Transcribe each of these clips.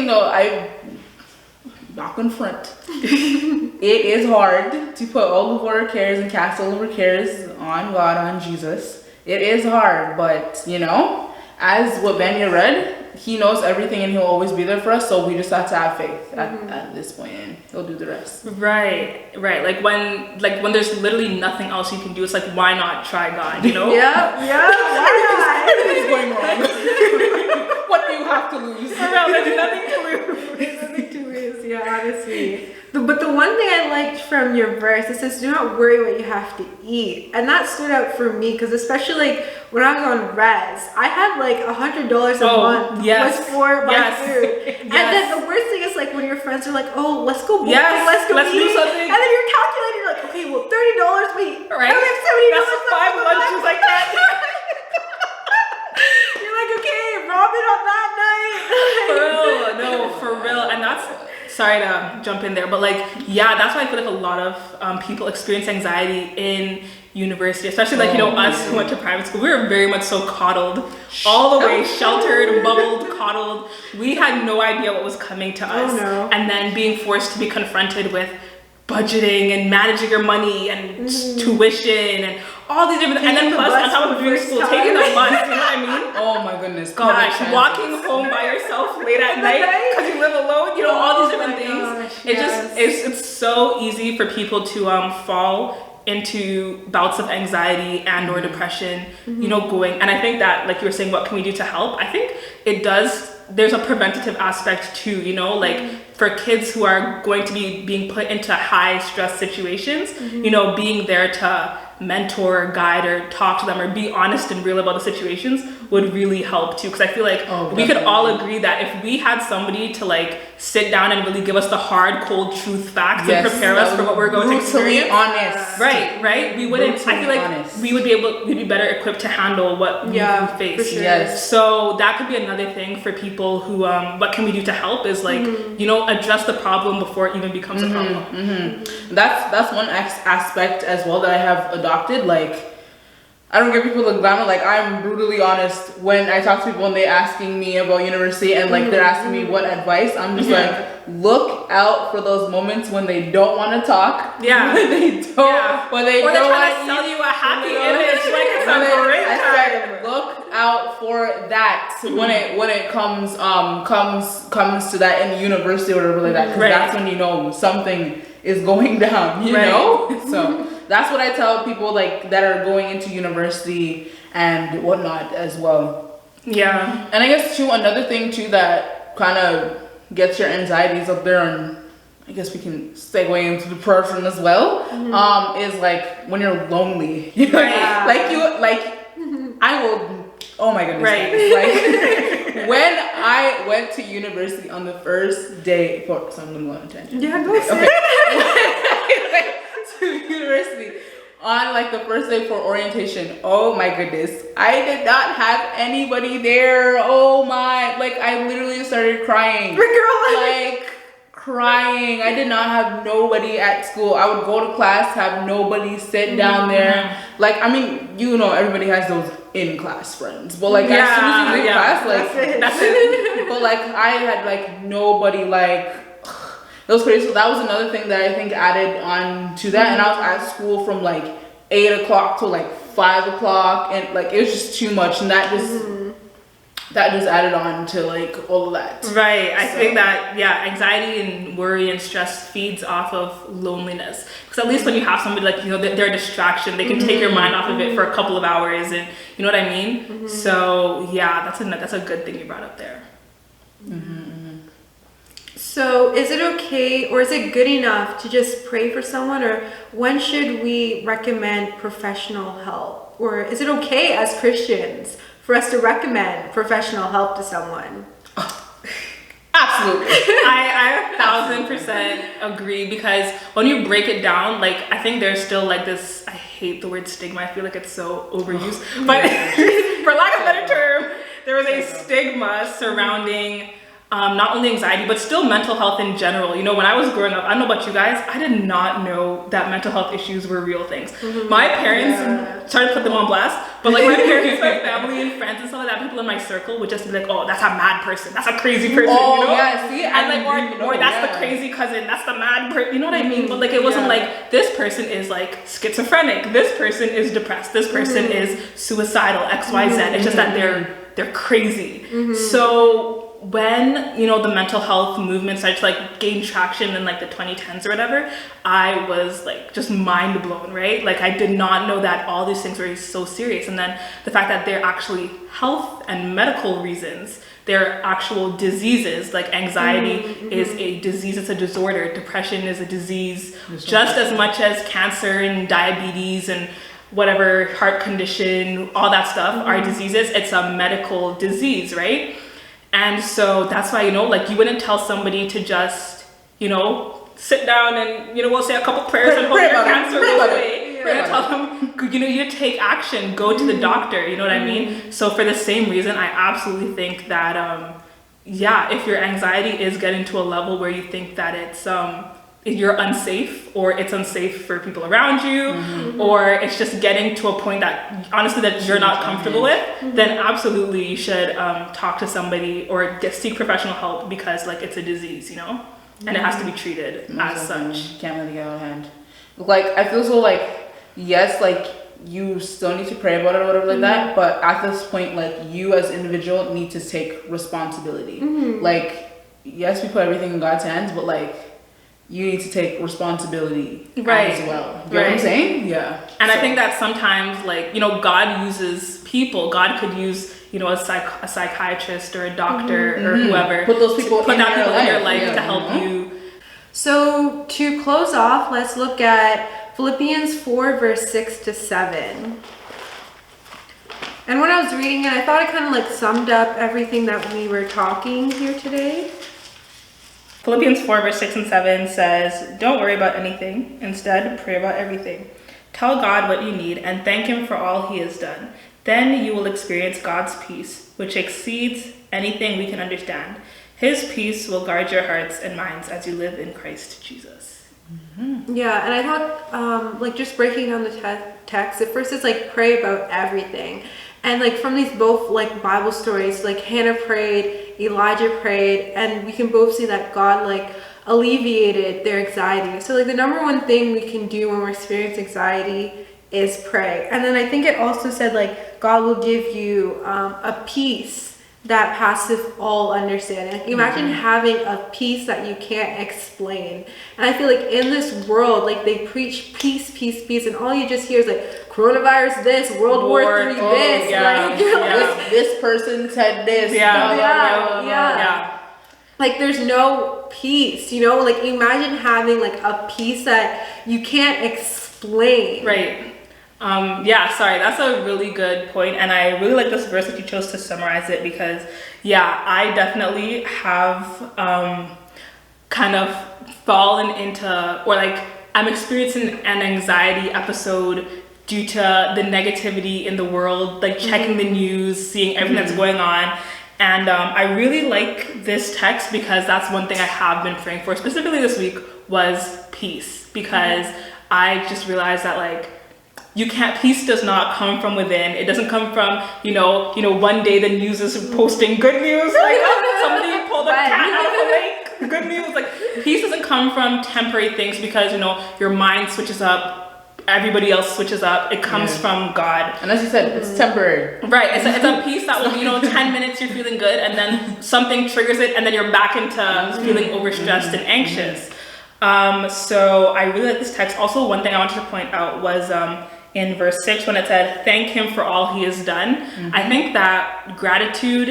thing though, I not confront. It is hard to put all of our cares and cast all of our cares on God, on Jesus. It is hard, but you know, as what Vanya read, he knows everything and he'll always be there for us, so we just have to have faith at this point, and he'll do the rest. Right. Like when there's literally nothing else you can do, it's like, why not try God, you know? Yeah. Everything's going wrong. What do you have to lose? There's nothing to lose. There's nothing to lose, yeah, honestly. But the one thing I liked from your verse, it says, do not worry what you have to eat. And that stood out for me, because especially like when I was on res, I had like $100 a month was for my food. And then the worst thing is like when your friends are like, oh, let's go bowling, let's do eat. something. And then you're calculating, you're like, okay, well, $30, wait, right? I have $70 That's 5 lunches I can. You're like, okay, ramen on that night. For real, no, for real. And that's, sorry to jump in there, but like, yeah, that's why I feel like a lot of people experience anxiety in university, especially like, you know, us who went to private school. We were very much so coddled, all the way, sheltered, bubbled, coddled. We had no idea what was coming to us. And then being forced to be confronted with budgeting and managing your money and tuition and all these different, and then plus on top of doing school, taking the bus, you know what I mean? Oh my goodness. Gosh, walking home by yourself late at night because you live alone, you know, all these different things. It's so easy for people to fall into bouts of anxiety and or depression, you know, and I think that, like you were saying, what can we do to help? I think there's a preventative aspect too, you know, like for kids who are going to be being put into high stress situations, you know, being there to mentor, guide, or talk to them, or be honest and real about the situations would really help too. Because I feel like we could all agree that if we had somebody to like sit down and really give us the hard, cold truth facts and prepare us for what we're going to experience, honest, right, we wouldn't. I feel like we'd be better equipped to handle what we face. For sure. Yes. So that could be another thing for people who, what can we do to help? Is like, you know, address the problem before it even becomes a problem. That's one aspect as well that I have adopted. Like, I don't give people the glamour. Like, I'm brutally honest when I talk to people and they asking me about university and like they're asking me what advice. I'm just like, look out for those moments when they don't want to talk. Yeah. When they don't. When they or don't they're trying to sell you a happy image. Like it's a great time. Look out for that when it comes to that in university or whatever like that. Because that's when you know something is going down. You know. So. That's what I tell people like that are going into university and whatnot as well. Yeah. And I guess too, another thing too that kind of gets your anxieties up there, and I guess we can segue into depression as well, is like when you're lonely. I will, oh my goodness. Right. Like when I went to university on the first day, so I'm gonna go on a tangent. Yeah, go okay. To university on like the first day for orientation, oh my goodness, I did not have anybody there. Oh my, like I literally started crying. Like crying. I did not have nobody at school. I would go to class, have nobody sit down there. Like, I mean, you know, everybody has those in class friends, but like as soon as you leave class, like that's it. But like I had like nobody. Like it was crazy. So that was another thing that I think added on to that. And I was at school from like 8 o'clock to like 5 o'clock, and like it was just too much, and that just added on to like all of that. Right. I think that anxiety and worry and stress feeds off of loneliness. Because at least when you have somebody like, you know, they're a distraction, they can take your mind off of it for a couple of hours, and you know what I mean. So yeah, that's a good thing you brought up there. So is it okay, or is it good enough to just pray for someone, or when should we recommend professional help? Or is it okay as Christians for us to recommend professional help to someone? Absolutely. I 1,000% agree, because when you break it down, like I think there's still like this, I hate the word stigma, I feel like it's so overused, but for lack of a better term, there was a stigma surrounding not only anxiety, but still mental health in general. You know, when I was growing up, I don't know about you guys, I did not know that mental health issues were real things. My parents, sorry to put them on blast, but like my parents, my family and friends and stuff like that, people in my circle would just be like, oh, that's a mad person, that's a crazy person, oh, you know? Yeah, see, and like, or that's the crazy cousin, that's the mad person, you know what I mean? But like, it wasn't like, this person is like schizophrenic, this person is depressed, this person is suicidal, XYZ. It's just that they're crazy. So when, you know, the mental health movement started to like gain traction in like the 2010s or whatever, I was like just mind blown, right? Like I did not know that all these things were so serious. And then the fact that they're actually health and medical reasons, they're actual diseases. Like anxiety is a disease, it's a disorder. Depression is a disease just as much as cancer and diabetes and whatever heart condition, all that stuff are diseases. It's a medical disease, right? And so that's why, you know, like you wouldn't tell somebody to just, you know, sit down and, you know, we'll say a couple prayers and hope your cancer goes away. We're gonna tell them, you know, you take action, go to the doctor, you know what I mean? So for the same reason, I absolutely think that, if your anxiety is getting to a level where you think that it's, you're unsafe or it's unsafe for people around you or it's just getting to a point that honestly that you're not comfortable with, then absolutely you should talk to somebody or seek professional help because like it's a disease, you know, and it has to be treated as such. Can't really get out of hand. Like I feel so like, yes, like you still need to pray about it or whatever like that, but at this point like you as an individual need to take responsibility. Like yes, we put everything in God's hands, but like you need to take responsibility as well. You know what I'm saying? Yeah. And I think that sometimes, like, you know, God uses people. God could use, you know, a psychiatrist or a doctor or whoever. Put those people in your life to help you. So to close off, let's look at Philippians 4, verse 6 to 7. And when I was reading it, I thought it kind of like summed up everything that we were talking here today. Philippians 4 verse 6 and 7 says, don't worry about anything. Instead, pray about everything. Tell God what you need and thank him for all he has done. Then you will experience God's peace, which exceeds anything we can understand. His peace will guard your hearts and minds as you live in Christ Jesus. Yeah, and I thought, like just breaking down the text, at first it's like pray about everything. And like from these both like Bible stories, like Hannah prayed, Elijah prayed, and we can both see that God like alleviated their anxiety. So like the number one thing we can do when we're experiencing anxiety is pray. And then I think it also said like God will give you a peace that passeth all understanding. Like, imagine having a peace that you can't explain. And I feel like in this world, like they preach peace, peace, peace, and all you just hear is like coronavirus this, World War III this, this person said this. Like there's no peace, you know? Like imagine having like a peace that you can't explain. Right. Sorry, that's a really good point, and I really like this verse that you chose to summarize it because, I definitely have kind of fallen into, or like I'm experiencing an anxiety episode due to the negativity in the world, like checking the news, seeing everything that's going on. And I really like this text because that's one thing I have been praying for, specifically this week, was peace. Because I just realized that like, peace does not come from within. It doesn't come from, one day the news is posting good news, like somebody pulled a cat out of the lake, good news. Like peace doesn't come from temporary things because, your mind switches up, everybody else switches up. It comes from God. And as you said, it's temporary. Right, it's a peace that will, 10 minutes you're feeling good and then something triggers it and then you're back into feeling overstressed and anxious. So I really like this text. Also, one thing I wanted to point out was, in verse 6 when it said, thank him for all he has done. I think that gratitude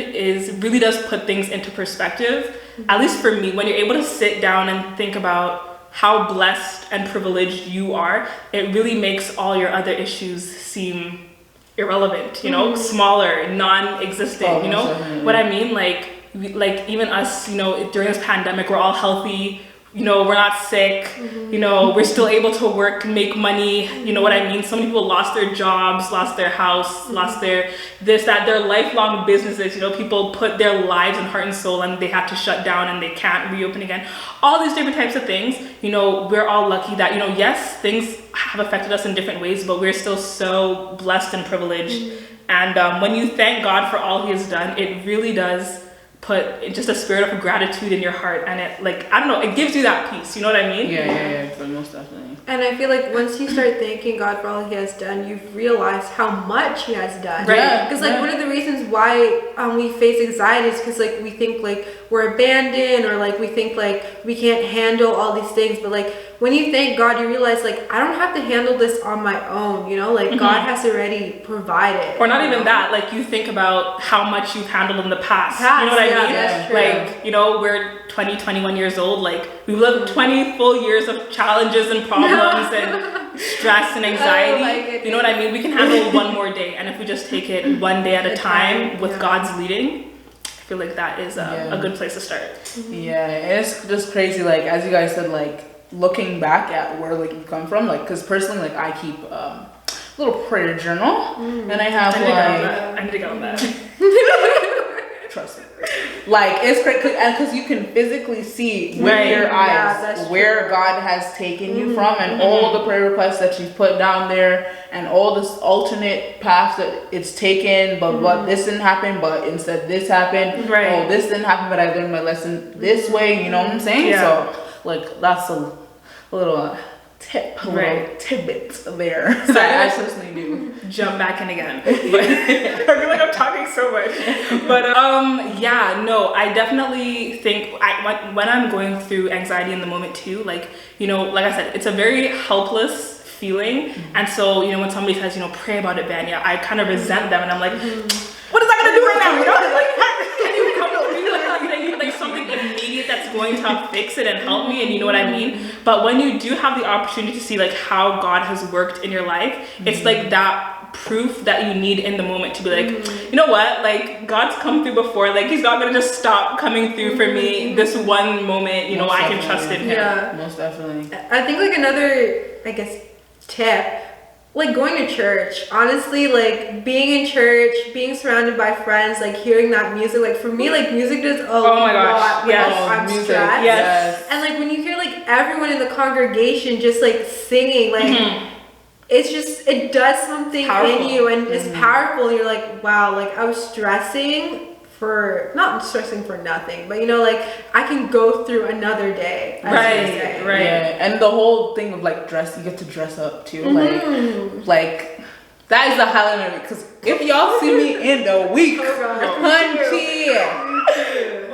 really does put things into perspective. At least for me, when you're able to sit down and think about how blessed and privileged you are, it really makes all your other issues seem irrelevant, smaller, non-existent, what I mean? Like even us, during this pandemic, we're all healthy, you know, we're not sick, you know, we're still able to work, make money, you know what I mean? So many people lost their jobs, lost their house, lost their this, that, their lifelong businesses, you know, people put their lives and heart and soul and they have to shut down and they can't reopen again. All these different types of things, you know, we're all lucky that, you know, yes, things have affected us in different ways, but we're still so blessed and privileged. And when you thank God for all he has done, it really does put just a spirit of gratitude in your heart, and it, like, I don't know, it gives you that peace, you know what I mean? Yeah, but most definitely. And I feel like once you start thanking God for all he has done, you've realized how much he has done. Right. Because like one of the reasons why we face anxiety is because like we think like we're abandoned, or like we think like we can't handle all these things. But like when you thank God, you realize like I don't have to handle this on my own, you know, like God has already provided. Or not even that, like you think about how much you've handled in the past. You know what I mean? That's true. Like, you know, we're 20, 21 years old, like we've lived 20 full years of challenges and problems and stress and anxiety. You know what I mean? We can handle one more day, and if we just take it one day at a time with God's leading, I feel like that is a good place to start. Yeah, it's just crazy, like as you guys said, like looking back at where like you come from, like because personally, like I keep a little prayer journal, and I have I need to get on that. Trust me. Like it's great because you can physically see with Right. your eyes that's where true. God has taken you from, and all the prayer requests that you've put down there, and all this alternate paths that it's taken. But this didn't happen, but instead this happened. Right. Oh, this didn't happen, but I learned my lesson this way. You know what I'm saying? Yeah. So like that's a little tip, a little tidbit there. So that I personally do. Jump back in again. But I feel like I'm talking so much. But yeah, no, I definitely think when I'm going through anxiety in the moment too, like, you know, like I said, it's a very helpless feeling. And so, you know, when somebody says, you know, pray about it, Banya, I kind of resent them, and I'm like, what is that gonna do right now? You know, like, can you come to me like something immediate that's going to fix it and help me, and you know what I mean? But when you do have the opportunity to see like how God has worked in your life, it's like that proof that you need in the moment to be like, you know what, like God's come through before, like he's not gonna just stop coming through for me this one moment, you know, Most I can definitely. trust in him. Yeah. Most definitely. I think like another, I guess, tip, like going to church, honestly, like being in church, being surrounded by friends, like hearing that music, like for me, like music does a my gosh, lot when yes. I'm Music, stressed. Yes. And like when you hear like everyone in the congregation just like singing, like it's just, it does something Powerful. in you, and it's powerful. You're like, wow, like I was not stressing for nothing, but you know, like I can go through another day. as you say. Right. Yeah, and the whole thing of like dress, you get to dress up too. Like that is the highlight of it. Because if y'all see me in the week,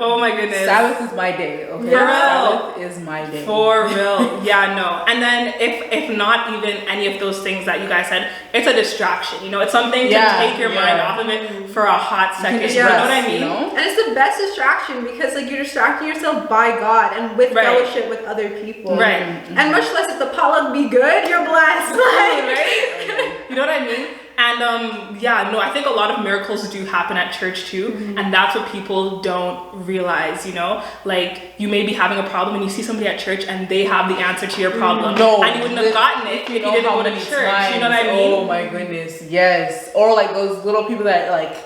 Oh my goodness. Sabbath is my day. Okay, For real. Sabbath is my day. For real. Yeah, no. And then if not even any of those things that you guys said, it's a distraction. You know, it's something to take your mind off of it for a hot second. just You know rest, what I mean? you know? And it's the best distraction because like you're distracting yourself by God and with Right. fellowship with other people. Right. And much less if the potluck be good, you're blessed. Like, Right? You know what I mean? And yeah, no, I think a lot of miracles do happen at church too, and that's what people don't realize, you know? Like, you may be having a problem and you see somebody at church and they have the answer to your problem. No, and you wouldn't have gotten it if you didn't go to church, you know what I mean? Oh my goodness, yes. Or like those little people that like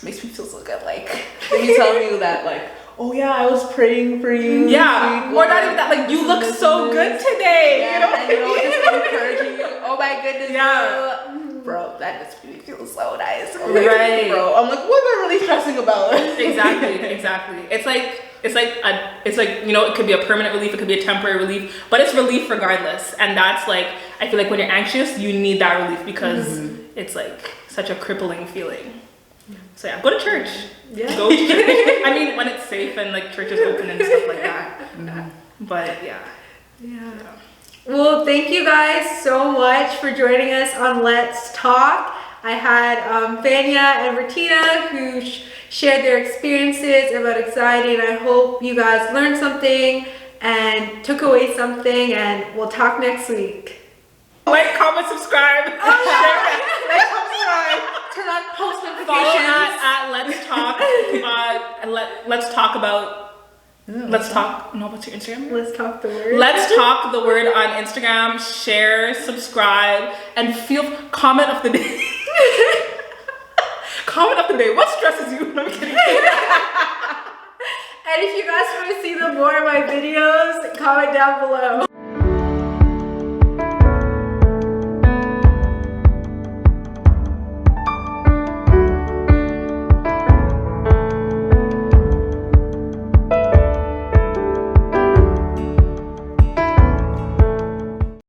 makes me feel so good. Like they be telling you that like, oh yeah, I was praying for you. Yeah, or not even that, like, you look so good today, Yeah, you know? and, you know, just encouraging you. Oh my goodness, Yeah. bro, that just really feels so nice. Right. Bro, I'm like, what am I really stressing about? Exactly. It's like, you know, it could be a permanent relief, it could be a temporary relief, but it's relief regardless. And that's like, I feel like when you're anxious, you need that relief because it's like such a crippling feeling. So yeah, go to church. Yeah. Go to church. I mean, when it's safe and like church is open and stuff like that. But yeah. Yeah. Well, thank you guys so much for joining us on Let's Talk. I had Fania and Bertina who shared their experiences about anxiety, and I hope you guys learned something and took away something, and we'll talk next week. Like, comment, subscribe. Share. Turn on post Follow notifications. at Let's Talk. Let's talk about Let's talk. No, what's your Instagram? Let's talk the word. Let's talk the word on Instagram. Share, subscribe, and comment of the day. Comment of the day. What stresses you? No, I'm kidding. And if you guys want to see more of my videos, comment down below.